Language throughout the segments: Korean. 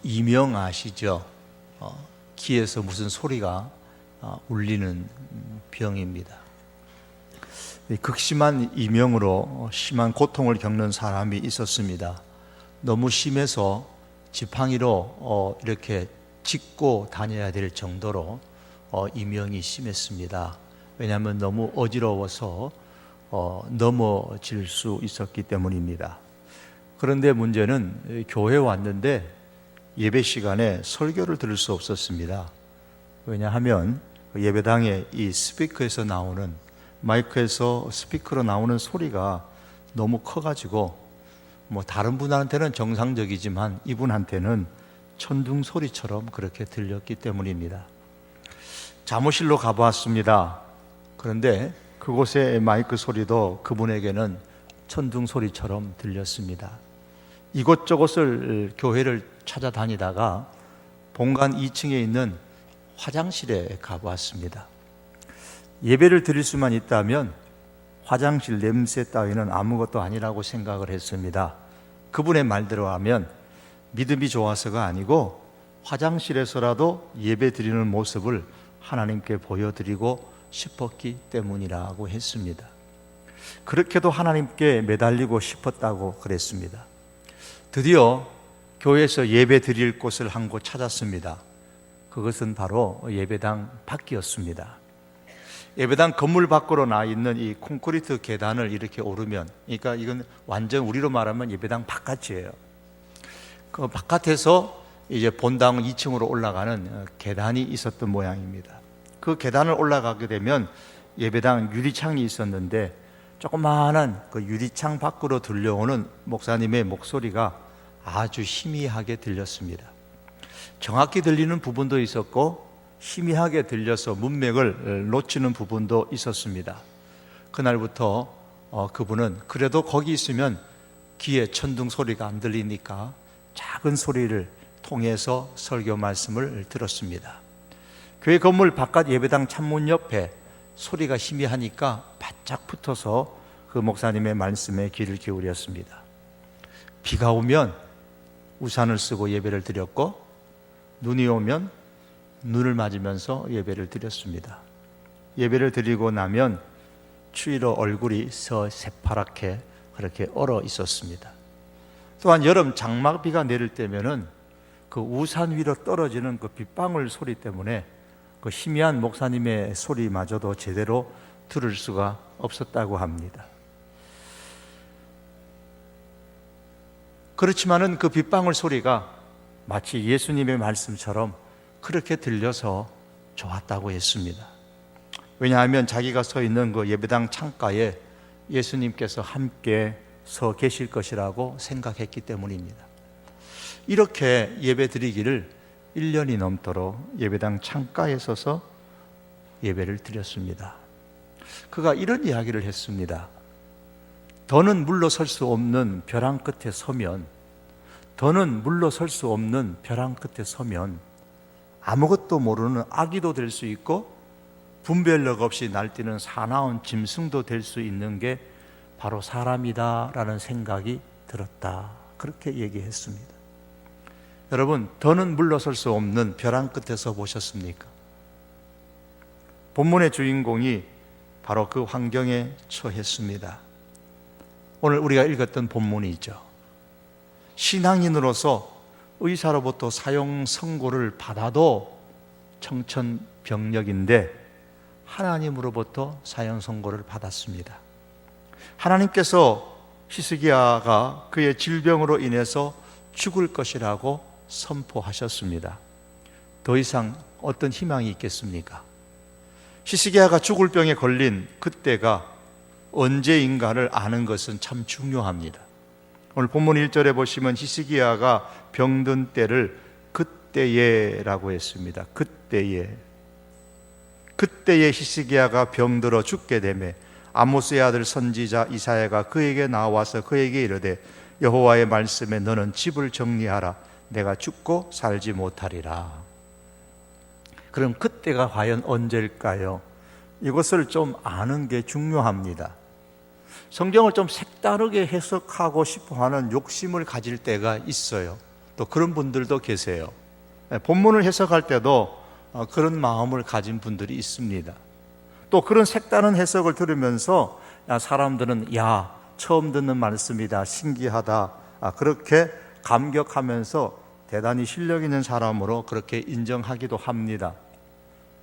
이명 아시죠? 귀에서 무슨 소리가 울리는 병입니다. 극심한 이명으로 심한 고통을 겪는 사람이 있었습니다. 너무 심해서 지팡이로 이렇게 짚고 다녀야 될 정도로 이명이 심했습니다. 왜냐하면 너무 어지러워서 넘어질 수 있었기 때문입니다. 그런데 문제는 교회에 왔는데 예배 시간에 설교를 들을 수 없었습니다. 왜냐하면 예배당에 이 스피커에서 나오는, 마이크에서 스피커로 나오는 소리가 너무 커가지고 다른 분한테는 정상적이지만 이분한테는 천둥 소리처럼 그렇게 들렸기 때문입니다. 사무실로 가보았습니다. 그런데 그곳의 마이크 소리도 그분에게는 천둥 소리처럼 들렸습니다. 이곳저곳을 교회를 찾아다니다가 본관 2층에 있는 화장실에 가보았습니다. 예배를 드릴 수만 있다면 화장실 냄새 따위는 아무것도 아니라고 생각을 했습니다. 그분의 말대로 하면 믿음이 좋아서가 아니고 화장실에서라도 예배 드리는 모습을 하나님께 보여드리고 싶었기 때문이라고 했습니다. 그렇게도 하나님께 매달리고 싶었다고 그랬습니다. 드디어 교회에서 예배 드릴 곳을 한 곳 찾았습니다. 그것은 바로 예배당 밖이었습니다. 예배당 건물 밖으로 나 있는 이 콘크리트 계단을 이렇게 오르면, 그러니까 이건 완전 우리로 말하면 예배당 바깥이에요. 그 바깥에서 이제 본당 2층으로 올라가는 계단이 있었던 모양입니다. 그 계단을 올라가게 되면 예배당 유리창이 있었는데 조그마한 그 유리창 밖으로 들려오는 목사님의 목소리가 아주 희미하게 들렸습니다. 정확히 들리는 부분도 있었고 희미하게 들려서 문맥을 놓치는 부분도 있었습니다. 그날부터 그분은 그래도 거기 있으면 귀에 천둥 소리가 안 들리니까 작은 소리를 통해서 설교 말씀을 들었습니다. 교회 건물 바깥 예배당 창문 옆에 소리가 희미하니까 바짝 붙어서 그 목사님의 말씀에 귀를 기울였습니다. 비가 오면 우산을 쓰고 예배를 드렸고 눈이 오면 눈을 맞으면서 예배를 드렸습니다. 예배를 드리고 나면 추위로 얼굴이 새파랗게 그렇게 얼어 있었습니다. 또한 여름 장마비가 내릴 때면은 그 우산 위로 떨어지는 그 빗방울 소리 때문에 그 희미한 목사님의 소리마저도 제대로 들을 수가 없었다고 합니다. 그렇지만은 그 빗방울 소리가 마치 예수님의 말씀처럼 그렇게 들려서 좋았다고 했습니다. 왜냐하면 자기가 서 있는 그 예배당 창가에 예수님께서 함께 서 계실 것이라고 생각했기 때문입니다. 이렇게 예배 드리기를 1년이 넘도록 예배당 창가에 서서 예배를 드렸습니다. 그가 이런 이야기를 했습니다. 더는 물러설 수 없는 벼랑 끝에 서면, 더는 물러설 수 없는 벼랑 끝에 서면 아무것도 모르는 아기도 될 수 있고 분별력 없이 날뛰는 사나운 짐승도 될 수 있는 게 바로 사람이다라는 생각이 들었다. 그렇게 얘기했습니다. 여러분, 더는 물러설 수 없는 벼랑 끝에서 보셨습니까? 본문의 주인공이 바로 그 환경에 처했습니다. 오늘 우리가 읽었던 본문이죠. 신앙인으로서 의사로부터 사형 선고를 받아도 청천벽력인데 하나님으로부터 사형 선고를 받았습니다. 하나님께서 히스기야가 그의 질병으로 인해서 죽을 것이라고 선포하셨습니다. 더 이상 어떤 희망이 있겠습니까? 히스기야가 죽을 병에 걸린 그때가 언제인가를 아는 것은 참 중요합니다. 오늘 본문 1절에 보시면 히스기야가 병든 때를 그때에라고 했습니다. 그때에 히스기야가 병들어 죽게 되매 아모스의 아들 선지자 이사야가 그에게 나와서 그에게 이르되 여호와의 말씀에 너는 집을 정리하라. 내가 죽고 살지 못하리라. 그럼 그때가 과연 언제일까요? 이것을 좀 아는 게 중요합니다. 성경을 좀 색다르게 해석하고 싶어 하는 욕심을 가질 때가 있어요. 또 그런 분들도 계세요. 본문을 해석할 때도 그런 마음을 가진 분들이 있습니다. 또 그런 색다른 해석을 들으면서 사람들은 처음 듣는 말씀이다, 신기하다, 그렇게 감격하면서 대단히 실력 있는 사람으로 그렇게 인정하기도 합니다.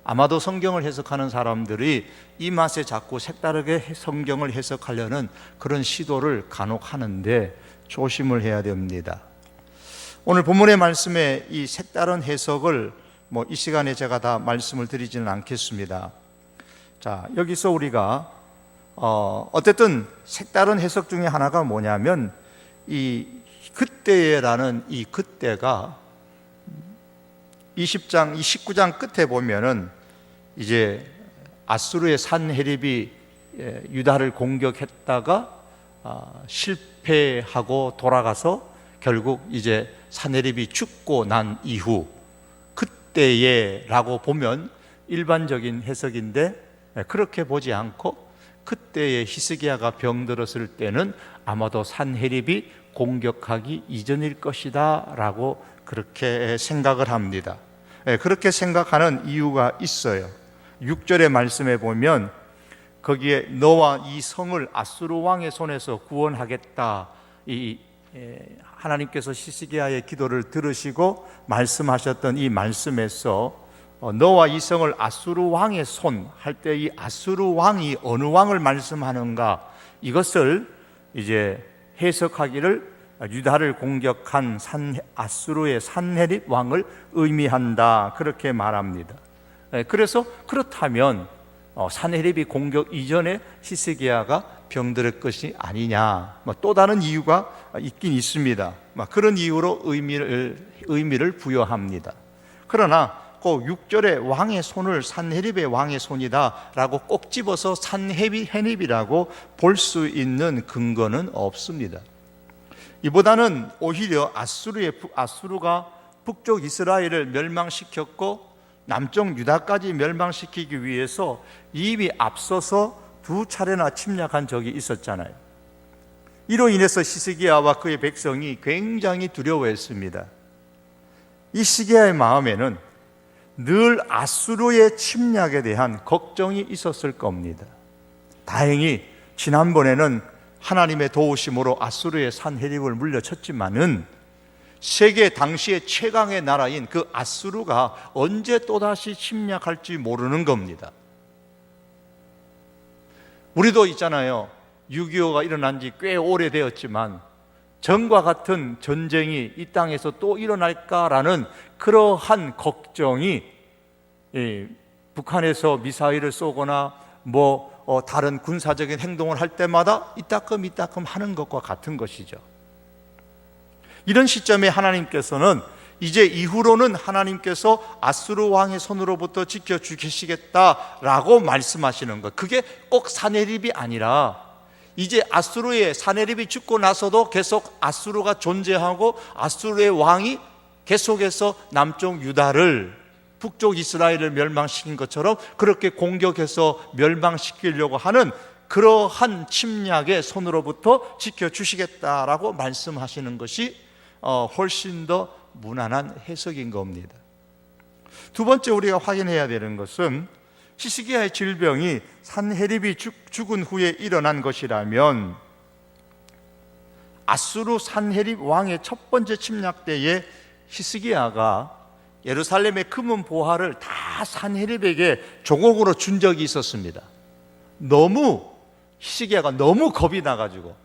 아마도 성경을 해석하는 사람들이 이 맛에 자꾸 색다르게 성경을 해석하려는 그런 시도를 간혹 하는데 조심을 해야 됩니다. 오늘 본문의 말씀에 이 색다른 해석을 이 시간에 제가 다 말씀을 드리지는 않겠습니다. 자, 여기서 우리가 어쨌든 색다른 해석 중에 하나가 뭐냐면 이 그때라는 이 그때가 20장, 19장 끝에 보면은 이제 아수르의 산헤립이 유다를 공격했다가 실패하고 돌아가서 결국 이제 산헤립이 죽고 난 이후 그때에라고 보면 일반적인 해석인데, 그렇게 보지 않고 그때에 히스기야가 병들었을 때는 아마도 산헤립이 공격하기 이전일 것이다 라고 그렇게 생각을 합니다. 그렇게 생각하는 이유가 있어요. 6절의 말씀에 보면 거기에 너와 이 성을 아수르 왕의 손에서 구원하겠다, 하나님께서 히스기야의 기도를 들으시고 말씀하셨던 이 말씀에서 너와 이 성을 아수르 왕의 손 할 때 이 아수르 왕이 어느 왕을 말씀하는가, 이것을 이제 해석하기를 유다를 공격한 아수르의 산헤립 왕을 의미한다, 그렇게 말합니다. 그래서 그렇다면 산헤립이 공격 이전에 히스기야가 병들을 것이 아니냐, 또 다른 이유가 있긴 있습니다. 그런 이유로 의미를 부여합니다. 그러나 꼭 6절에 왕의 손을 산헤립의 왕의 손이다 라고 꼭 집어서 산헤립이라고 볼 수 있는 근거는 없습니다. 이보다는 오히려 아수르가 북쪽 이스라엘을 멸망시켰고 남쪽 유다까지 멸망시키기 위해서 이미 앞서서 2차례나 침략한 적이 있었잖아요. 이로 인해서 히스기야와 그의 백성이 굉장히 두려워했습니다. 이 히스기야의 마음에는 늘 아수르의 침략에 대한 걱정이 있었을 겁니다. 다행히 지난번에는 하나님의 도우심으로 아수르의 산헤립을 물려쳤지만은 세계 당시의 최강의 나라인 그 아수르가 언제 또다시 침략할지 모르는 겁니다. 우리도 있잖아요. 6.25가 일어난 지 꽤 오래되었지만 전과 같은 전쟁이 이 땅에서 또 일어날까라는 그러한 걱정이 북한에서 미사일을 쏘거나 다른 군사적인 행동을 할 때마다 이따금 하는 것과 같은 것이죠. 이런 시점에 하나님께서는 이제 이후로는 하나님께서 아수르 왕의 손으로부터 지켜주시겠다라고 말씀하시는 것, 그게 꼭 산헤립이 아니라 이제 아수르의 산헤립이 죽고 나서도 계속 아수르가 존재하고 아수르의 왕이 계속해서 남쪽 유다를, 북쪽 이스라엘을 멸망시킨 것처럼 그렇게 공격해서 멸망시키려고 하는 그러한 침략의 손으로부터 지켜주시겠다라고 말씀하시는 것이 훨씬 더 무난한 해석인 겁니다. 두 번째 우리가 확인해야 되는 것은 히스기야의 질병이 산헤립이 죽은 후에 일어난 것이라면 아수르 산헤립 왕의 첫 번째 침략 때에 히스기야가 예루살렘의 금은 보화를 다 산헤립에게 조공으로 준 적이 있었습니다. 히스기야가 너무 겁이 나가지고,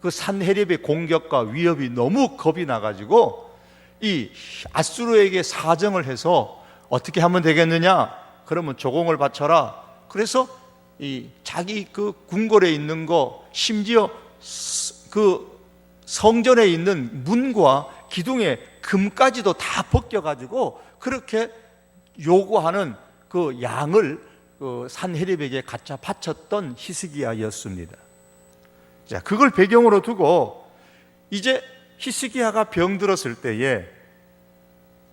그 산헤립의 공격과 위협이 너무 겁이 나가지고 이 아수르에게 사정을 해서 어떻게 하면 되겠느냐, 그러면 조공을 바쳐라. 그래서 자기 그 궁궐에 있는 거, 심지어 그 성전에 있는 문과 기둥에 금까지도 다 벗겨가지고 그렇게 요구하는 그 양을 산헤립에게 갖다 바쳤던 히스기야였습니다. 자, 그걸 배경으로 두고 이제 히스기야가 병들었을 때에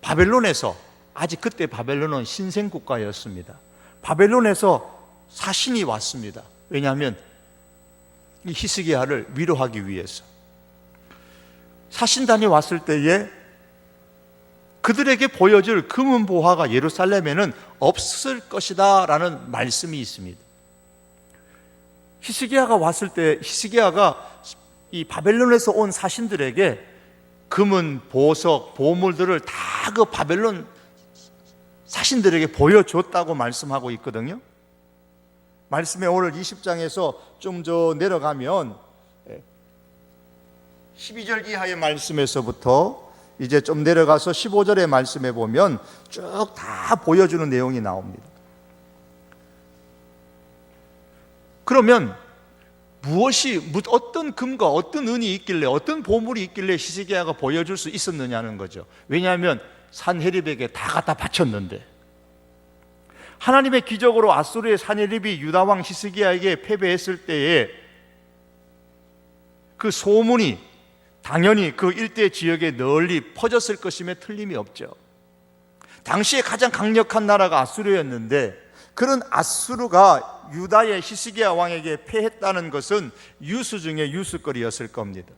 바벨론에서, 아직 그때 바벨론은 신생국가였습니다. 바벨론에서 사신이 왔습니다. 왜냐하면 이 히스기야를 위로하기 위해서. 사신단이 왔을 때에 그들에게 보여줄 금은 보화가 예루살렘에는 없을 것이다 라는 말씀이 있습니다. 히스기야가 왔을 때 히스기야가 이 바벨론에서 온 사신들에게 금은, 보석, 보물들을 다 그 바벨론 사신들에게 보여줬다고 말씀하고 있거든요. 말씀에 오늘 20장에서 좀 더 내려가면 12절 이하의 말씀에서부터 이제 좀 내려가서 15절의 말씀에 보면 쭉 다 보여주는 내용이 나옵니다. 그러면 어떤 금과 어떤 은이 있길래, 어떤 보물이 있길래 히스기야가 보여줄 수 있었느냐는 거죠. 왜냐하면 산헤립에게 다 갖다 바쳤는데, 하나님의 기적으로 아수르의 산헤립이 유다 왕 히스기야에게 패배했을 때에 그 소문이 당연히 그 일대 지역에 널리 퍼졌을 것임에 틀림이 없죠. 당시에 가장 강력한 나라가 아수르였는데, 그런 아수르가 유다의 히스기야 왕에게 패했다는 것은 유수 중에 유수거리였을 겁니다.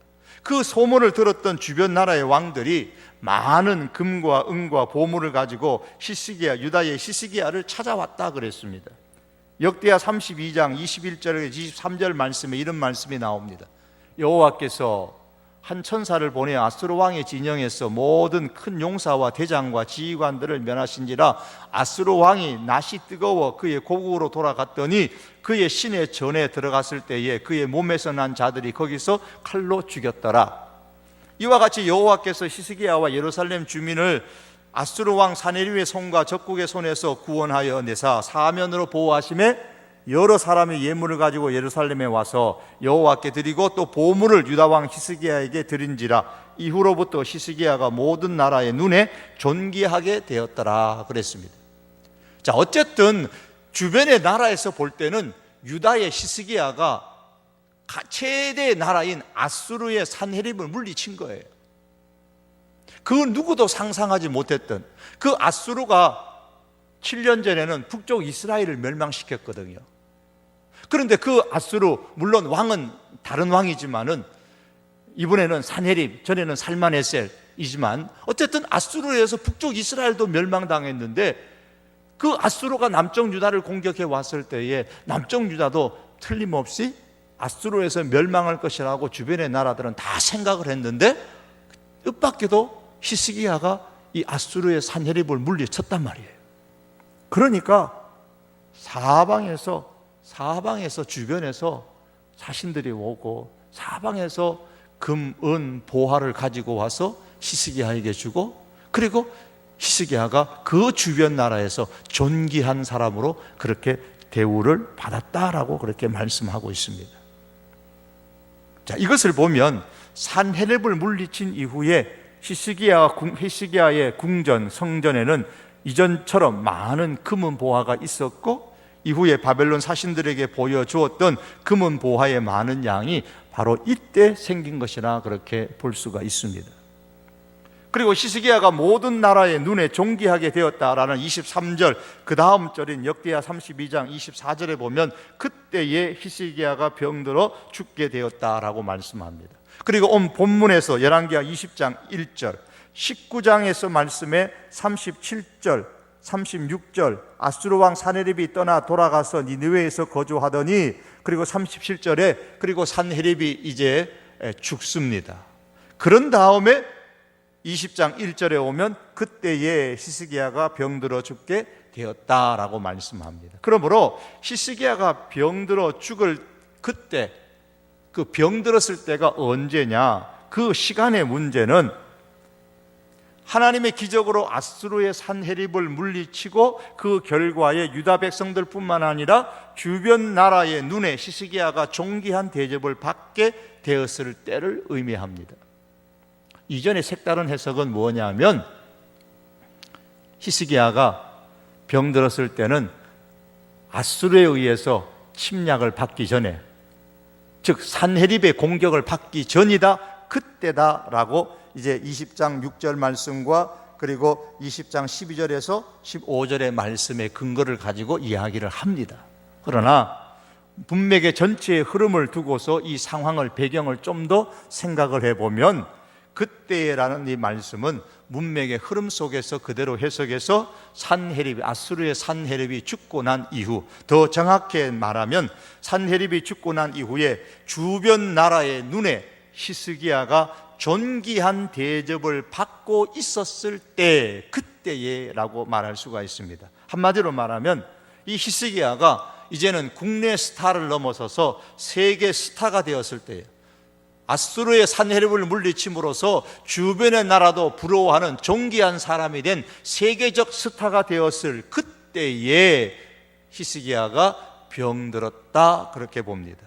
그 소문을 들었던 주변 나라의 왕들이 많은 금과 은과 보물을 가지고 유다의 히스기야를 찾아왔다 그랬습니다. 역대하 32장 21절에 23절 말씀에 이런 말씀이 나옵니다. 여호와께서 한 천사를 보내 아수르 왕의 진영에서 모든 큰 용사와 대장과 지휘관들을 면하신지라. 아수르 왕이 낯이 뜨거워 그의 고국으로 돌아갔더니 그의 시내 전에 들어갔을 때에 그의 몸에서 난 자들이 거기서 칼로 죽였더라. 이와 같이 여호와께서 히스기야와 예루살렘 주민을 아수르 왕 사네립의 손과 적국의 손에서 구원하여 내사 사면으로 보호하심에 여러 사람의 예물을 가지고 예루살렘에 와서 여호와께 드리고 또 보물을 유다 왕 히스기야에게 드린지라. 이후로부터 히스기야가 모든 나라의 눈에 존귀하게 되었더라 그랬습니다. 자, 어쨌든 주변의 나라에서 볼 때는 유다의 히스기야가 최대 나라인 아수르의 산헤립을 물리친 거예요. 그 누구도 상상하지 못했던 그 아수르가 7년 전에는 북쪽 이스라엘을 멸망시켰거든요. 그런데 그 아수르, 물론 왕은 다른 왕이지만은 이번에는 산헤립, 전에는 살만에셀이지만 어쨌든 아수르에서 북쪽 이스라엘도 멸망당했는데, 그 아수르가 남쪽 유다를 공격해 왔을 때에 남쪽 유다도 틀림없이 아수르에서 멸망할 것이라고 주변의 나라들은 다 생각을 했는데, 뜻밖에도 히스기야가 이 아수르의 산헤립을 물리쳤단 말이에요. 그러니까 사방에서 주변에서 사신들이 오고, 사방에서 금, 은, 보화를 가지고 와서 히스기야에게 주고, 그리고 히스기야가 그 주변 나라에서 존귀한 사람으로 그렇게 대우를 받았다라고 그렇게 말씀하고 있습니다. 자, 이것을 보면 산헤립을 물리친 이후에 히스기야의 궁전, 성전에는 이전처럼 많은 금은 보화가 있었고, 이후에 바벨론 사신들에게 보여주었던 금은 보화의 많은 양이 바로 이때 생긴 것이라 그렇게 볼 수가 있습니다. 그리고 히스기야가 모든 나라의 눈에 존귀하게 되었다라는 23절, 그 다음 절인 역대하 32장 24절에 보면 그때에 히스기야가 병들어 죽게 되었다라고 말씀합니다. 그리고 온 본문에서 열왕기하 20장 1절, 19장에서 말씀에 37절, 36절, 아수르 왕 산헤립이 떠나 돌아가서 니느웨에서 거주하더니, 그리고 37절에 그리고 산헤립이 이제 죽습니다. 그런 다음에 20장 1절에 오면 그때에 히스기야가 병들어 죽게 되었다라고 말씀합니다. 그러므로 히스기야가 병들어 죽을 그때, 그 병들었을 때가 언제냐, 그 시간의 문제는 하나님의 기적으로 아수르의 산헤립을 물리치고 그 결과에 유다 백성들 뿐만 아니라 주변 나라의 눈에 히스기야가 존귀한 대접을 받게 되었을 때를 의미합니다. 이전의 색다른 해석은 뭐냐면, 히스기야가 병들었을 때는 아수르에 의해서 침략을 받기 전에, 즉 산헤립의 공격을 받기 전이다, 그때다라고 이제 20장 6절 말씀과 그리고 20장 12절에서 15절의 말씀의 근거를 가지고 이야기를 합니다. 그러나 문맥의 전체의 흐름을 두고서 이 상황을, 배경을 좀 더 생각을 해보면 그때라는 이 말씀은 문맥의 흐름 속에서 그대로 해석해서 산헤립이, 아수르의 산헤립이 죽고 난 이후, 더 정확히 말하면 산헤립이 죽고 난 이후에 주변 나라의 눈에 히스기야가 존귀한 대접을 받고 있었을 때, 그때에라고 말할 수가 있습니다. 한마디로 말하면 이 히스기야가 이제는 국내 스타를 넘어서서 세계 스타가 되었을 때예요. 아수르의 산헤립을 물리침으로써 주변의 나라도 부러워하는 존귀한 사람이 된 세계적 스타가 되었을 그때에 히스기야가 병들었다, 그렇게 봅니다.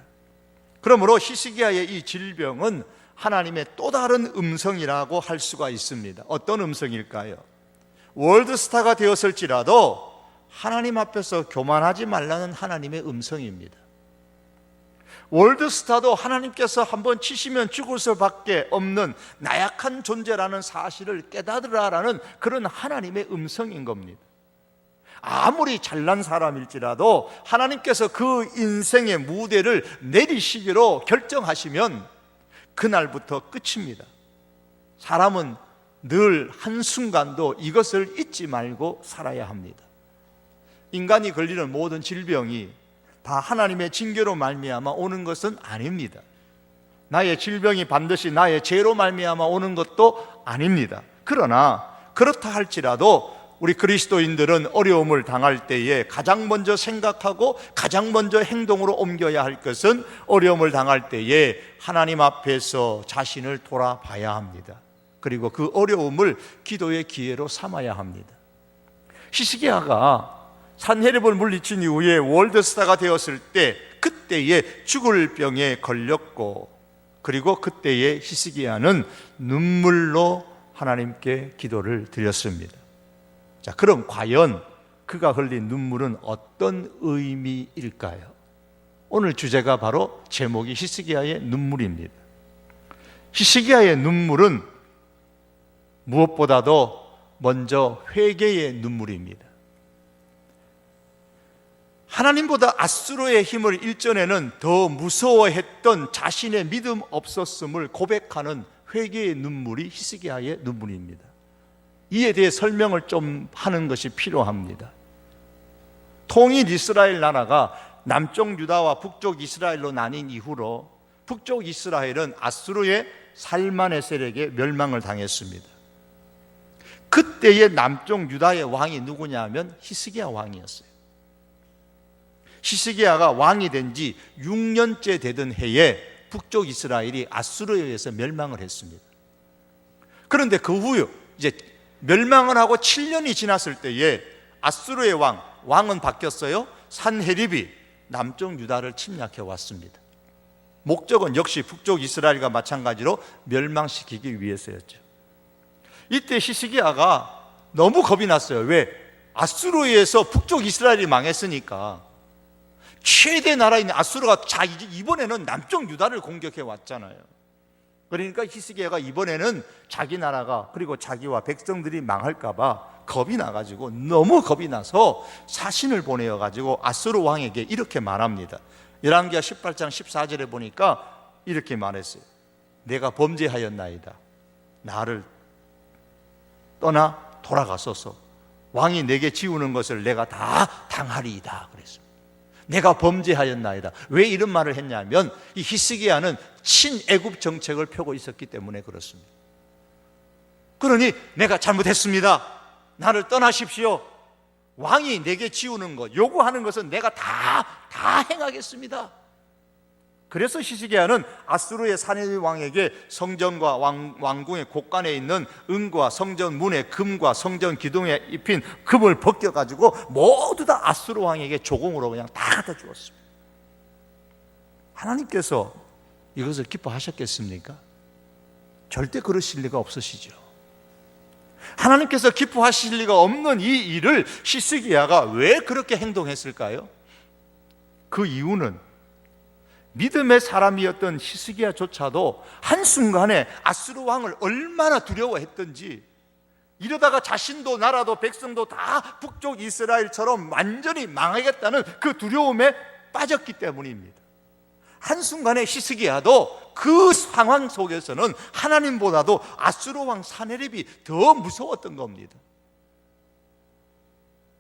그러므로 히스기야의 이 질병은 하나님의 또 다른 음성이라고 할 수가 있습니다. 어떤 음성일까요? 월드스타가 되었을지라도 하나님 앞에서 교만하지 말라는 하나님의 음성입니다. 월드스타도 하나님께서 한번 치시면 죽을 수밖에 없는 나약한 존재라는 사실을 깨달으라라는 그런 하나님의 음성인 겁니다. 아무리 잘난 사람일지라도 하나님께서 그 인생의 무대를 내리시기로 결정하시면 그날부터 끝입니다. 사람은 늘 한순간도 이것을 잊지 말고 살아야 합니다. 인간이 걸리는 모든 질병이 다 하나님의 징계로 말미암아 오는 것은 아닙니다. 나의 질병이 반드시 나의 죄로 말미암아 오는 것도 아닙니다. 그러나 그렇다 할지라도 우리 그리스도인들은 어려움을 당할 때에 가장 먼저 생각하고 가장 먼저 행동으로 옮겨야 할 것은 어려움을 당할 때에 하나님 앞에서 자신을 돌아봐야 합니다. 그리고 그 어려움을 기도의 기회로 삼아야 합니다. 히스기야가 산헤립을 물리친 이후에 월드스타가 되었을 때, 그때에 죽을 병에 걸렸고, 그리고 그때에 히스기야는 눈물로 하나님께 기도를 드렸습니다. 자, 그럼 과연 그가 흘린 눈물은 어떤 의미일까요? 오늘 주제가 바로 제목이 히스기야의 눈물입니다. 히스기야의 눈물은 무엇보다도 먼저 회개의 눈물입니다. 하나님보다 아수르의 힘을 일전에는 더 무서워했던 자신의 믿음 없었음을 고백하는 회개의 눈물이 히스기야의 눈물입니다. 이에 대해 설명을 좀 하는 것이 필요합니다. 통일 이스라엘 나라가 남쪽 유다와 북쪽 이스라엘로 나뉜 이후로 북쪽 이스라엘은 아수르의 살마네셀에게 멸망을 당했습니다. 그때의 남쪽 유다의 왕이 누구냐 하면 히스기야 왕이었어요. 히스기야가 왕이 된 지 6년째 되던 해에 북쪽 이스라엘이 아수르에 의해서 멸망을 했습니다. 그런데 그 후에 이제 멸망을 하고 7년이 지났을 때에 아수르의 왕은 바뀌었어요. 산헤립이 남쪽 유다를 침략해 왔습니다. 목적은 역시 북쪽 이스라엘과 마찬가지로 멸망시키기 위해서였죠. 이때 히스기야가 너무 겁이 났어요. 왜? 아수르에서 북쪽 이스라엘이 망했으니까. 최대 나라인 아수르가 이번에는 남쪽 유다를 공격해 왔잖아요. 그러니까 히스기야가 이번에는 자기 나라가 그리고 자기와 백성들이 망할까봐 겁이 나가지고, 너무 겁이 나서 사신을 보내어가지고 아수르 왕에게 이렇게 말합니다. 열왕기하 18장 14절에 보니까 이렇게 말했어요. 내가 범죄하였나이다. 나를 떠나 돌아가소서. 왕이 내게 지우는 것을 내가 다 당하리이다 그랬습니다. 내가 범죄하였나이다. 왜 이런 말을 했냐면 이 히스기야는 친애굽 정책을 펴고 있었기 때문에 그렇습니다. 그러니 내가 잘못했습니다. 나를 떠나십시오. 왕이 내게 지우는 것, 요구하는 것은 내가 다 행하겠습니다. 그래서 히스기야는 아수르의 산헤립 왕에게 성전과 왕궁의 곳간에 있는 은과 성전 문의 금과 성전 기둥에 입힌 금을 벗겨가지고 모두 다 아수르 왕에게 조공으로 그냥 다 갖다 주었습니다. 하나님께서 이것을 기뻐하셨겠습니까? 절대 그러실 리가 없으시죠. 하나님께서 기뻐하실 리가 없는 이 일을 히스기야가 왜 그렇게 행동했을까요? 그 이유는 믿음의 사람이었던 히스기야조차도 한순간에 아수르 왕을 얼마나 두려워했던지, 이러다가 자신도 나라도 백성도 다 북쪽 이스라엘처럼 완전히 망하겠다는 그 두려움에 빠졌기 때문입니다. 한순간에 히스기야도 그 상황 속에서는 하나님보다도 아수르 왕 사네립이 더 무서웠던 겁니다.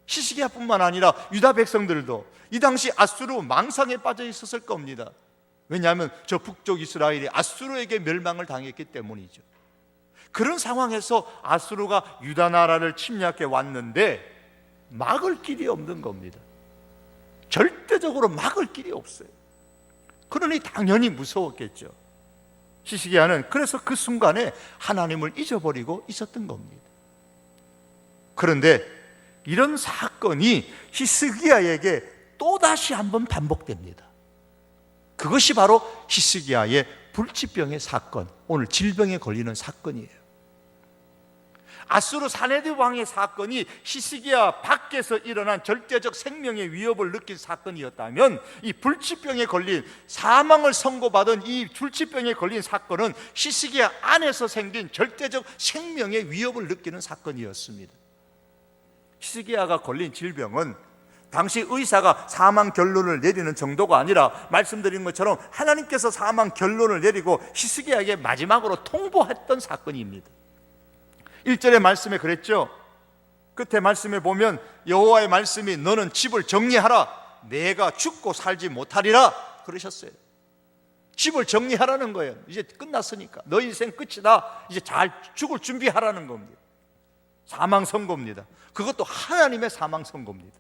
히스기야뿐만 아니라 유다 백성들도 이 당시 아수르 망상에 빠져 있었을 겁니다. 왜냐하면 저 북쪽 이스라엘이 아수르에게 멸망을 당했기 때문이죠. 그런 상황에서 아수르가 유다 나라를 침략해 왔는데 막을 길이 없는 겁니다. 절대적으로 막을 길이 없어요. 그러니 당연히 무서웠겠죠. 히스기야는 그래서 그 순간에 하나님을 잊어버리고 있었던 겁니다. 그런데 이런 사건이 히스기야에게 또다시 한번 반복됩니다. 그것이 바로 히스기야의 불치병의 사건, 오늘 질병에 걸리는 사건이에요. 아수르 사네립 왕의 사건이 히스기야 밖에서 일어난 절대적 생명의 위협을 느낀 사건이었다면, 이 불치병에 걸린, 사망을 선고받은 이 불치병에 걸린 사건은 히스기야 안에서 생긴 절대적 생명의 위협을 느끼는 사건이었습니다. 히스기야가 걸린 질병은 당시 의사가 사망 결론을 내리는 정도가 아니라, 말씀드린 것처럼 하나님께서 사망 결론을 내리고 히스기야에게 마지막으로 통보했던 사건입니다. 1절의 말씀에 그랬죠. 끝에 말씀에 보면 여호와의 말씀이 너는 집을 정리하라, 내가 죽고 살지 못하리라 그러셨어요. 집을 정리하라는 거예요. 이제 끝났으니까 너 인생 끝이다, 이제 잘 죽을 준비하라는 겁니다. 사망 선고입니다. 그것도 하나님의 사망 선고입니다.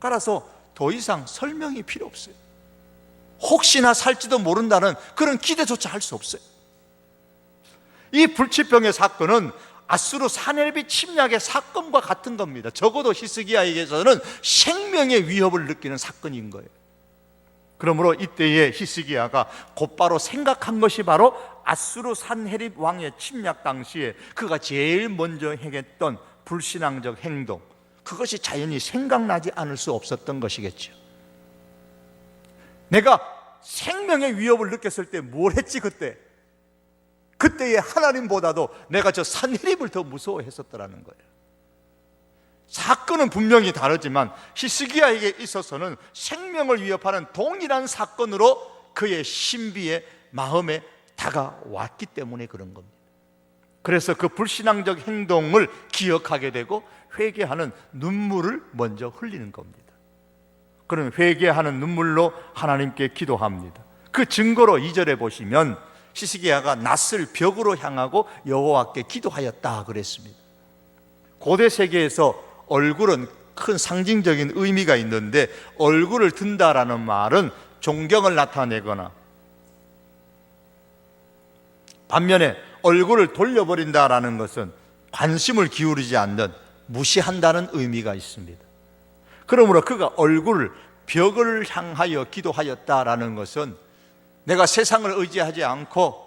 따라서 더 이상 설명이 필요 없어요. 혹시나 살지도 모른다는 그런 기대조차 할 수 없어요. 이 불치병의 사건은 아수르 사네립 침략의 사건과 같은 겁니다. 적어도 히스기야에게서는 생명의 위협을 느끼는 사건인 거예요. 그러므로 이때에 히스기야가 곧바로 생각한 것이 바로 아수르 산헤립 왕의 침략 당시에 그가 제일 먼저 행했던 불신앙적 행동, 그것이 자연히 생각나지 않을 수 없었던 것이겠죠. 내가 생명의 위협을 느꼈을 때 뭘 했지? 그때의 하나님보다도 내가 저 산헤립을 더 무서워했었더라는 거예요. 사건은 분명히 다르지만 히스기야에게 있어서는 생명을 위협하는 동일한 사건으로 그의 신비의 마음에 다가왔기 때문에 그런 겁니다. 그래서 그 불신앙적 행동을 기억하게 되고 회개하는 눈물을 먼저 흘리는 겁니다. 그런 회개하는 눈물로 하나님께 기도합니다. 그 증거로 2절에 보시면 히스기야가 낯을 벽으로 향하고 여호와께 기도하였다 그랬습니다. 고대 세계에서 얼굴은 큰 상징적인 의미가 있는데, 얼굴을 든다라는 말은 존경을 나타내거나, 반면에 얼굴을 돌려버린다라는 것은 관심을 기울이지 않는, 무시한다는 의미가 있습니다. 그러므로 그가 얼굴을 벽을 향하여 기도하였다라는 것은 내가 세상을 의지하지 않고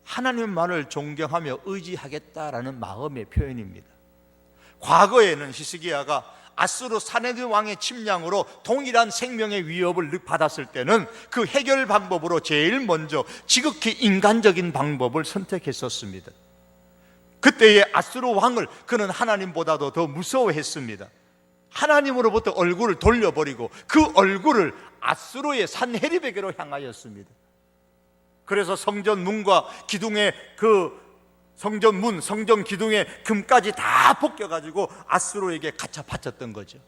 하나님만을 존경하며 의지하겠다라는 마음의 표현입니다. 과거에는 히스기야가 아수르 사네립 왕의 침략으로 동일한 생명의 위협을 받았을 때는 그 해결 방법으로 제일 먼저 지극히 인간적인 방법을 선택했었습니다. 그때의 아수르 왕을 그는 하나님보다도 더 무서워했습니다. 하나님으로부터 얼굴을 돌려버리고 그 얼굴을 아수르의 산헤립에게로 향하였습니다. 그래서 성전 문과 기둥의 그 성전 문, 성전 기둥의 금까지 다 벗겨가지고 아수르에게 갖다 바쳤던 거죠.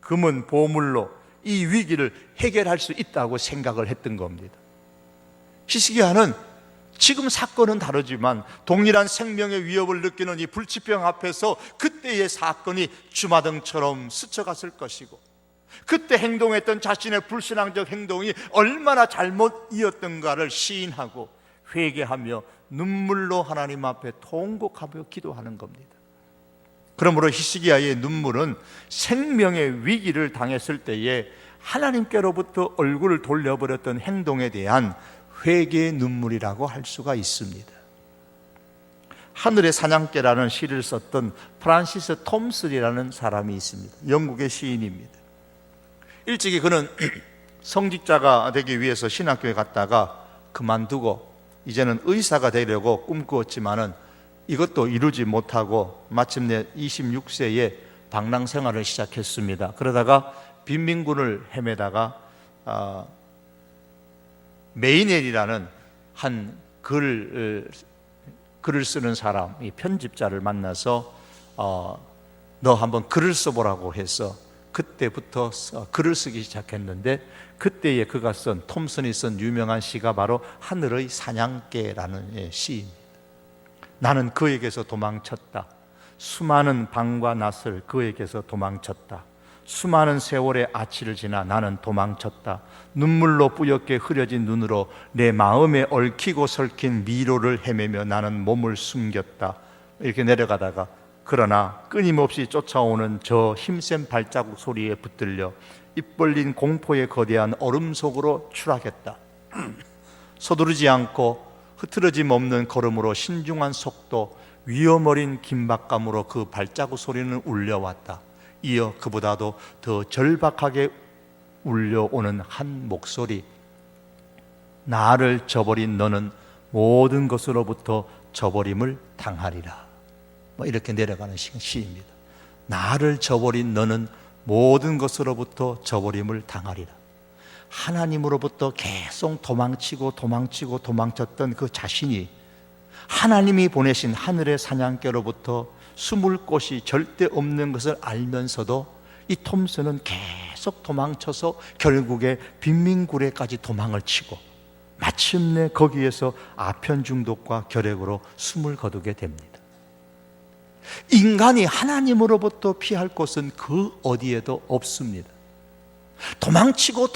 금은 보물로 이 위기를 해결할 수 있다고 생각을 했던 겁니다. 히스기야는 지금 사건은 다르지만 동일한 생명의 위협을 느끼는 이 불치병 앞에서 그때의 사건이 주마등처럼 스쳐갔을 것이고, 그때 행동했던 자신의 불신앙적 행동이 얼마나 잘못이었던가를 시인하고 회개하며 눈물로 하나님 앞에 통곡하며 기도하는 겁니다. 그러므로 히스기야의 눈물은 생명의 위기를 당했을 때에 하나님께로부터 얼굴을 돌려버렸던 행동에 대한 회개의 눈물이라고 할 수가 있습니다. 하늘의 사냥개라는 시를 썼던 프란시스 톰슨이라는 사람이 있습니다. 영국의 시인입니다. 일찍이 그는 성직자가 되기 위해서 신학교에 갔다가 그만두고 이제는 의사가 되려고 꿈꾸었지만은 이것도 이루지 못하고 마침내 26세에 방랑 생활을 시작했습니다. 그러다가 빈민군을 헤매다가 메이넬이라는 한 글을 쓰는 사람, 이 편집자를 만나서 너 한번 글을 써보라고 해서 그때부터 글을 쓰기 시작했는데, 그때에 그가 쓴, 톰슨이 쓴 유명한 시가 바로 하늘의 사냥개라는 시입니다. 나는 그에게서 도망쳤다. 수많은 밤과 낮을 그에게서 도망쳤다. 수많은 세월의 아치를 지나 나는 도망쳤다. 눈물로 뿌옇게 흐려진 눈으로 내 마음에 얽히고 설킨 미로를 헤매며 나는 몸을 숨겼다. 이렇게 내려가다가, 그러나 끊임없이 쫓아오는 저 힘센 발자국 소리에 붙들려 입 벌린 공포의 거대한 얼음 속으로 추락했다. 서두르지 않고 흐트러짐 없는 걸음으로 신중한 속도, 위험 어린 긴박감으로 그 발자국 소리는 울려왔다. 이어 그보다도 더 절박하게 울려오는 한 목소리, 나를 저버린 너는 모든 것으로부터 저버림을 당하리라. 이렇게 내려가는 시입니다. 나를 저버린 너는 모든 것으로부터 저버림을 당하리라. 하나님으로부터 계속 도망쳤던 그 자신이 하나님이 보내신 하늘의 사냥개로부터 숨을 곳이 절대 없는 것을 알면서도 이 톰슨은 계속 도망쳐서 결국에 빈민굴에까지 도망을 치고 마침내 거기에서 아편 중독과 결핵으로 숨을 거두게 됩니다. 인간이 하나님으로부터 피할 곳은 그 어디에도 없습니다. 도망치고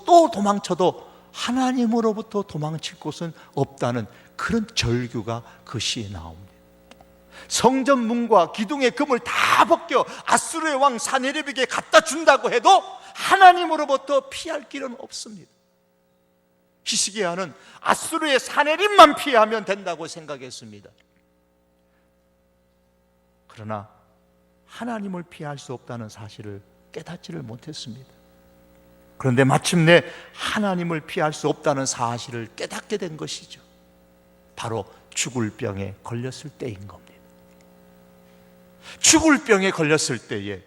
또 도망쳐도 하나님으로부터 도망칠 곳은 없다는 그런 절규가 그 시에 나옵니다. 성전 문과 기둥의 금을 다 벗겨 아수르의 왕 사네립에게 갖다 준다고 해도 하나님으로부터 피할 길은 없습니다. 히스기야는 아수르의 사네립만 피하면 된다고 생각했습니다. 그러나 하나님을 피할 수 없다는 사실을 깨닫지를 못했습니다. 그런데 마침내 하나님을 피할 수 없다는 사실을 깨닫게 된 것이죠. 바로 죽을 병에 걸렸을 때인 겁니다. 죽을 병에 걸렸을 때에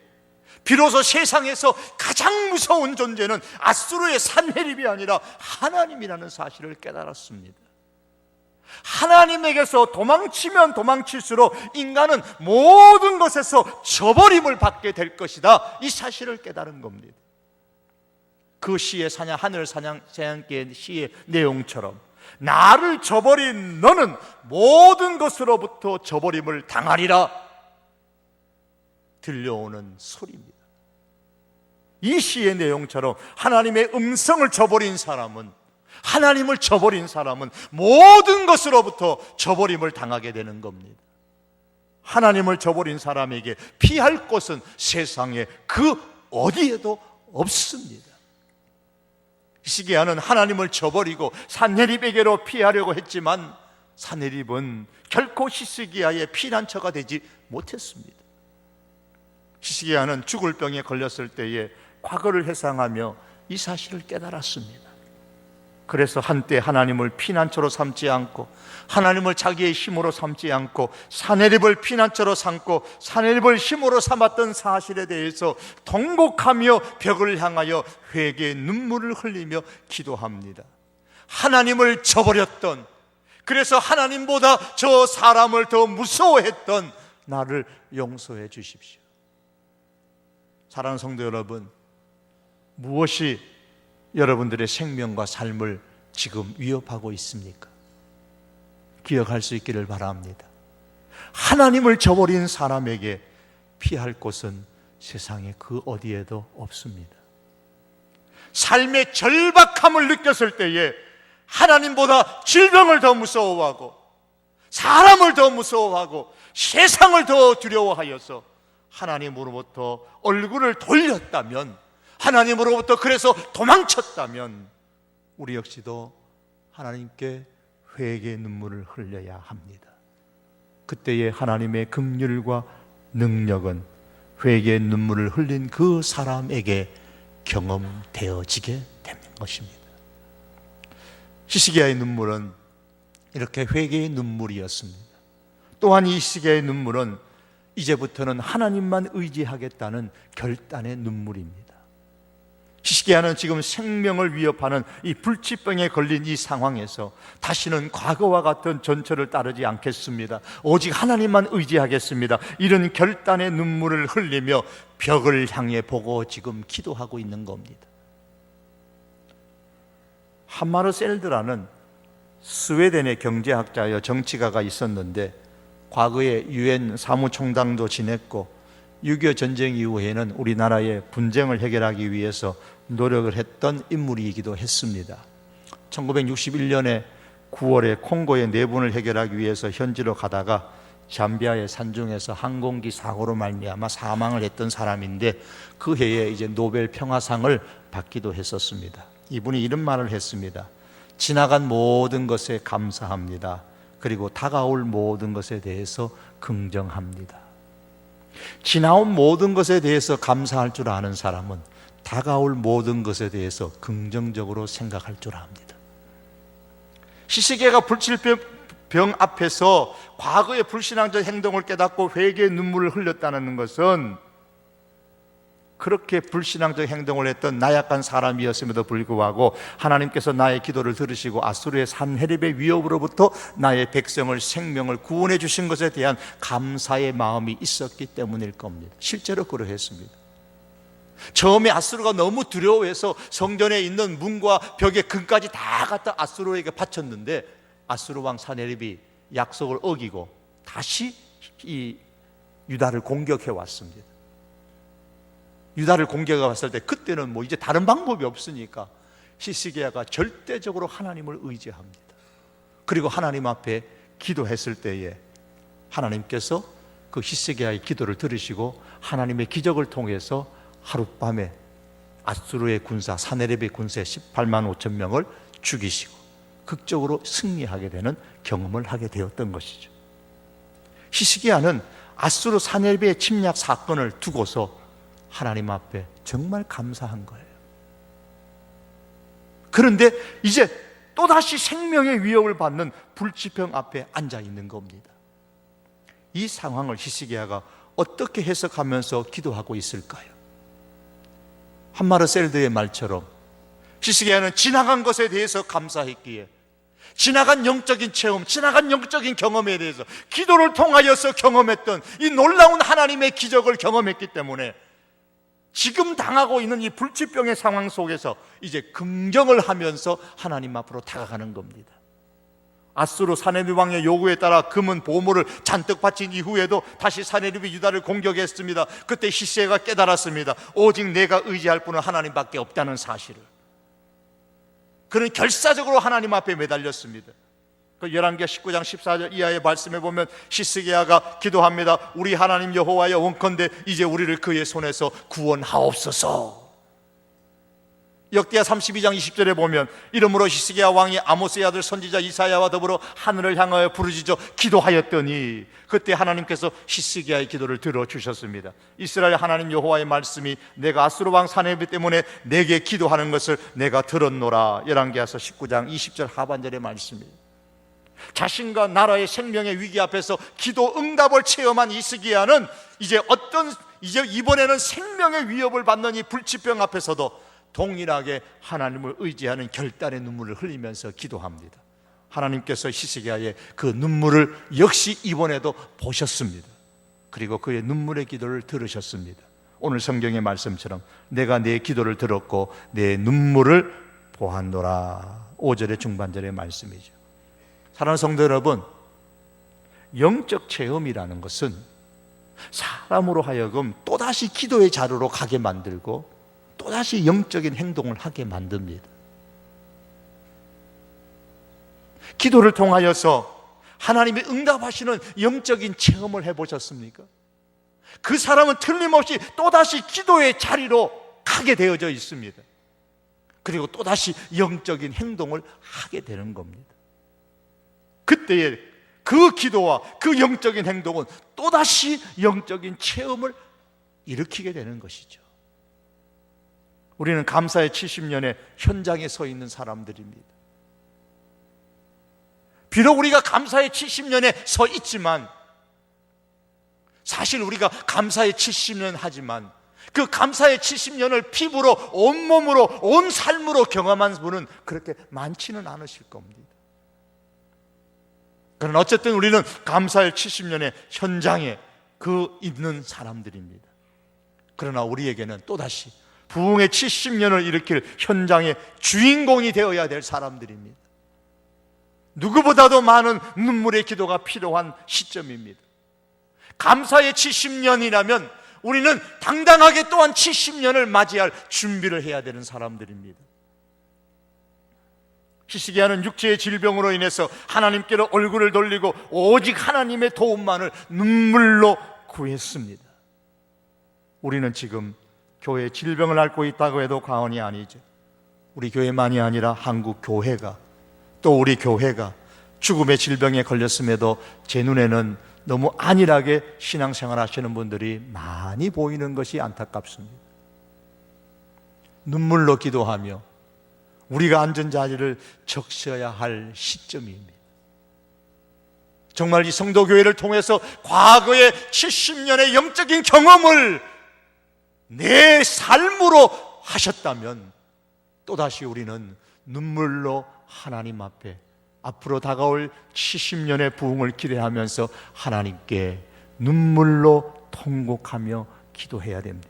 비로소 세상에서 가장 무서운 존재는 아수르의 산헤립이 아니라 하나님이라는 사실을 깨달았습니다. 하나님에게서 도망치면 도망칠수록 인간은 모든 것에서 저버림을 받게 될 것이다, 이 사실을 깨달은 겁니다. 그 시의 하늘 사냥개의 시의 내용처럼 나를 저버린 너는 모든 것으로부터 저버림을 당하리라 들려오는 소리입니다. 이 시의 내용처럼 하나님의 음성을 저버린 사람은, 하나님을 저버린 사람은 모든 것으로부터 저버림을 당하게 되는 겁니다. 하나님을 저버린 사람에게 피할 곳은 세상에 그 어디에도 없습니다. 히스기야는 하나님을 저버리고 산헤립에게로 피하려고 했지만 산헤립은 결코 히스기야의 피난처가 되지 못했습니다. 히스기야는 죽을 병에 걸렸을 때에 과거를 회상하며 이 사실을 깨달았습니다. 그래서 한때 하나님을 피난처로 삼지 않고 하나님을 자기의 힘으로 삼지 않고 산헤립을 피난처로 삼고 산헤립을 힘으로 삼았던 사실에 대해서 통곡하며 벽을 향하여 회개의 눈물을 흘리며 기도합니다. 하나님을 저버렸던, 그래서 하나님보다 저 사람을 더 무서워했던 나를 용서해 주십시오. 사랑하는 성도 여러분, 무엇이 여러분들의 생명과 삶을 지금 위협하고 있습니까? 기억할 수 있기를 바랍니다. 하나님을 저버린 사람에게 피할 곳은 세상에 그 어디에도 없습니다. 삶의 절박함을 느꼈을 때에 하나님보다 질병을 더 무서워하고 사람을 더 무서워하고 세상을 더 두려워하여서 하나님으로부터 얼굴을 돌렸다면, 하나님으로부터 그래서 도망쳤다면 우리 역시도 하나님께 회개의 눈물을 흘려야 합니다. 그때의 하나님의 긍휼과 능력은 회개의 눈물을 흘린 그 사람에게 경험되어지게 되는 것입니다. 히스기야의 눈물은 이렇게 회개의 눈물이었습니다. 또한 이 히스기야의 눈물은 이제부터는 하나님만 의지하겠다는 결단의 눈물입니다. 히스기야는 지금 생명을 위협하는 이 불치병에 걸린 이 상황에서 다시는 과거와 같은 전철을 따르지 않겠습니다. 오직 하나님만 의지하겠습니다. 이런 결단의 눈물을 흘리며 벽을 향해 보고 지금 기도하고 있는 겁니다. 함마르셀드라는 스웨덴의 경제학자여 정치가가 있었는데 과거에 유엔 사무총장도 지냈고 6.25 전쟁 이후에는 우리나라의 분쟁을 해결하기 위해서 노력을 했던 인물이기도 했습니다. 1961년에 9월에 콩고의 내분을 해결하기 위해서 현지로 가다가 잠비아의 산중에서 항공기 사고로 말미암아 사망을 했던 사람인데 그 해에 이제 노벨 평화상을 받기도 했었습니다. 이분이 이런 말을 했습니다. 지나간 모든 것에 감사합니다. 그리고 다가올 모든 것에 대해서 긍정합니다. 지나온 모든 것에 대해서 감사할 줄 아는 사람은 다가올 모든 것에 대해서 긍정적으로 생각할 줄 압니다. 히스기야가 불칠병 앞에서 과거의 불신앙적 행동을 깨닫고 회개의 눈물을 흘렸다는 것은 그렇게 불신앙적 행동을 했던 나약한 사람이었음에도 불구하고 하나님께서 나의 기도를 들으시고 아수르의 산헤립의 위협으로부터 나의 백성을 생명을 구원해 주신 것에 대한 감사의 마음이 있었기 때문일 겁니다. 실제로 그러했습니다. 처음에 아수르가 너무 두려워해서 성전에 있는 문과 벽에 금까지 다 갖다 아수르에게 바쳤는데 아수르 왕 산헤립이 약속을 어기고 다시 이 유다를 공격해 왔습니다. 유다를 공격해 왔을 때 그때는 뭐 이제 다른 방법이 없으니까 히스기야가 절대적으로 하나님을 의지합니다. 그리고 하나님 앞에 기도했을 때에 하나님께서 그 히스기야의 기도를 들으시고 하나님의 기적을 통해서 하룻밤에 아수르의 군사 사네립의 군사 18만 5천 명을 죽이시고 극적으로 승리하게 되는 경험을 하게 되었던 것이죠. 히스기야는 아수르 사네립의 침략 사건을 두고서 하나님 앞에 정말 감사한 거예요. 그런데 이제 또다시 생명의 위협을 받는 불치병 앞에 앉아 있는 겁니다. 이 상황을 히스기야가 어떻게 해석하면서 기도하고 있을까요? 함마르셀드의 말처럼 히스기야는 지나간 것에 대해서 감사했기에 지나간 영적인 체험, 지나간 영적인 경험에 대해서 기도를 통하여서 경험했던 이 놀라운 하나님의 기적을 경험했기 때문에 지금 당하고 있는 이 불치병의 상황 속에서 이제 긍정을 하면서 하나님 앞으로 다가가는 겁니다. 아수르 사네립 왕의 요구에 따라 금은 보물을 잔뜩 바친 이후에도 다시 사네립이 유다를 공격했습니다. 그때 히스기야가 깨달았습니다. 오직 내가 의지할 분은 하나님밖에 없다는 사실을. 그는 결사적으로 하나님 앞에 매달렸습니다. 그 열왕기하 19장 14절 이하의 말씀에 보면 히스기야가 기도합니다. 우리 하나님 여호와여 원컨대 이제 우리를 그의 손에서 구원하옵소서. 역대하 32장 20절에 보면 이러므로 히스기야 왕이 아모스의 아들 선지자 이사야와 더불어 하늘을 향하여 부르짖어 기도하였더니 그때 하나님께서 히스기야의 기도를 들어주셨습니다. 이스라엘 하나님 여호와의 말씀이 내가 아수르 왕 사네립 때문에 내게 기도하는 것을 내가 들었노라. 열왕기하서 19장 20절 하반절의 말씀입니다. 자신과 나라의 생명의 위기 앞에서 기도 응답을 체험한 히스기야는 이제 이번에는 생명의 위협을 받는 이 불치병 앞에서도 동일하게 하나님을 의지하는 결단의 눈물을 흘리면서 기도합니다. 하나님께서 히스기야의 그 눈물을 역시 이번에도 보셨습니다. 그리고 그의 눈물의 기도를 들으셨습니다. 오늘 성경의 말씀처럼 내가 내 기도를 들었고 내 눈물을 보았노라. 5절의 중반절의 말씀이죠. 사랑하는 성도 여러분, 영적 체험이라는 것은 사람으로 하여금 또다시 기도의 자리로 가게 만들고 또다시 영적인 행동을 하게 만듭니다. 기도를 통하여서 하나님이 응답하시는 영적인 체험을 해보셨습니까? 그 사람은 틀림없이 또다시 기도의 자리로 가게 되어져 있습니다. 그리고 또다시 영적인 행동을 하게 되는 겁니다. 그때의 그 기도와 그 영적인 행동은 또다시 영적인 체험을 일으키게 되는 것이죠. 우리는 감사의 70년의 현장에 서 있는 사람들입니다. 비록 우리가 감사의 70년에 서 있지만 사실 우리가 감사의 70년 하지만 그 감사의 70년을 피부로, 온몸으로, 온 삶으로 경험한 분은 그렇게 많지는 않으실 겁니다. 그러나 어쨌든 우리는 감사의 70년의 현장에 있는 사람들입니다. 그러나 우리에게는 또다시 부흥의 70년을 일으킬 현장의 주인공이 되어야 될 사람들입니다. 누구보다도 많은 눈물의 기도가 필요한 시점입니다. 감사의 70년이라면 우리는 당당하게 또한 70년을 맞이할 준비를 해야 되는 사람들입니다. 히스기야는 육체의 질병으로 인해서 하나님께로 얼굴을 돌리고 오직 하나님의 도움만을 눈물로 구했습니다. 우리는 지금 교회에 질병을 앓고 있다고 해도 과언이 아니죠. 우리 교회만이 아니라 한국 교회가, 또 우리 교회가 죽음의 질병에 걸렸음에도 제 눈에는 너무 안일하게 신앙생활 하시는 분들이 많이 보이는 것이 안타깝습니다. 눈물로 기도하며 우리가 앉은 자리를 적셔야 할 시점입니다. 정말 이 성도교회를 통해서 과거의 70년의 영적인 경험을 내 삶으로 하셨다면 또다시 우리는 눈물로 하나님 앞에 앞으로 다가올 70년의 부흥을 기대하면서 하나님께 눈물로 통곡하며 기도해야 됩니다.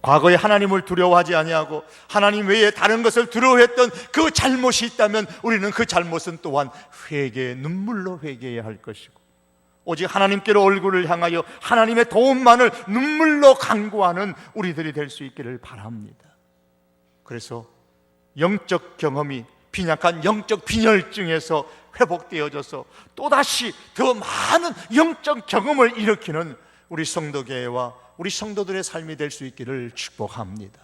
과거에 하나님을 두려워하지 아니하고 하나님 외에 다른 것을 두려워했던 그 잘못이 있다면 우리는 그 잘못은 또한 눈물로 회개해야 할 것이고, 오직 하나님께로 얼굴을 향하여 하나님의 도움만을 눈물로 간구하는 우리들이 될 수 있기를 바랍니다. 그래서 영적 경험이 빈약한 영적 빈혈증에서 회복되어져서 또다시 더 많은 영적 경험을 일으키는 우리 성도교회와 우리 성도들의 삶이 될 수 있기를 축복합니다.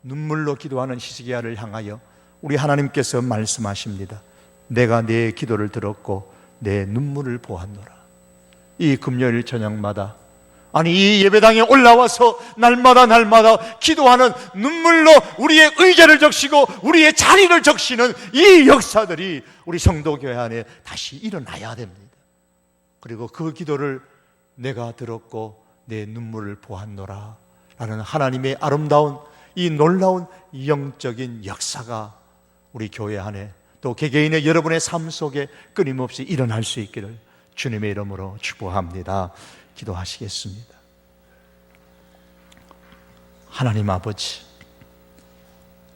눈물로 기도하는 히스기야를 향하여 우리 하나님께서 말씀하십니다. 내가 내 기도를 들었고 내 눈물을 보았노라. 이 금요일 저녁마다, 아니 이 예배당에 올라와서 날마다 기도하는 눈물로 우리의 의제를 적시고 우리의 자리를 적시는 이 역사들이 우리 성도교회 안에 다시 일어나야 됩니다. 그리고 그 기도를 내가 들었고 내 눈물을 보았노라 라는 하나님의 아름다운 이 놀라운 영적인 역사가 우리 교회 안에 또 개개인의 여러분의 삶 속에 끊임없이 일어날 수 있기를 주님의 이름으로 축복합니다. 기도하시겠습니다. 하나님 아버지,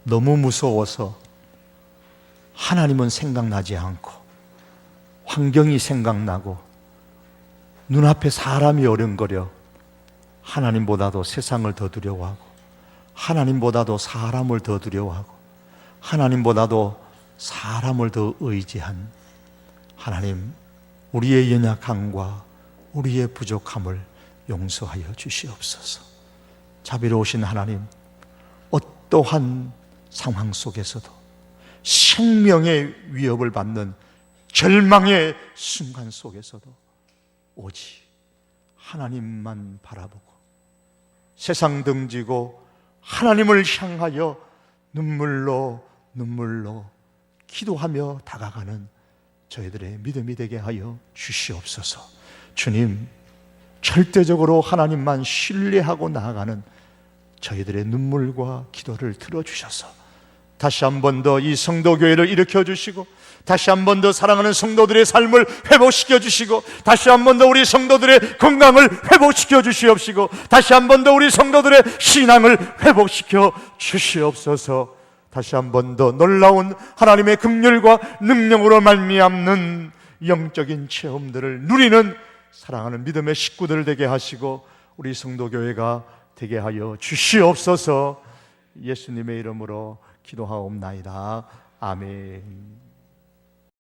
너무 무서워서 하나님은 생각나지 않고 환경이 생각나고 눈앞에 사람이 어른거려 하나님보다도 세상을 더 두려워하고 하나님보다도 사람을 더 두려워하고 하나님보다도 사람을 더 의지한 하나님, 우리의 연약함과 우리의 부족함을 용서하여 주시옵소서. 자비로우신 하나님, 어떠한 상황 속에서도 생명의 위협을 받는 절망의 순간 속에서도 오직 하나님만 바라보고 세상 등지고 하나님을 향하여 눈물로 기도하며 다가가는 저희들의 믿음이 되게 하여 주시옵소서. 주님, 절대적으로 하나님만 신뢰하고 나아가는 저희들의 눈물과 기도를 들어주셔서 다시 한 번 더 이 성도교회를 일으켜 주시고 다시 한 번 더 사랑하는 성도들의 삶을 회복시켜 주시고 다시 한 번 더 우리 성도들의 건강을 회복시켜 주시옵시고 다시 한 번 더 우리 성도들의 신앙을 회복시켜 주시옵소서. 다시 한 번 더 놀라운 하나님의 긍휼과 능력으로 말미암는 영적인 체험들을 누리는 사랑하는 믿음의 식구들 되게 하시고 우리 성도교회가 되게 하여 주시옵소서. 예수님의 이름으로 기도하옵나이다. 아멘.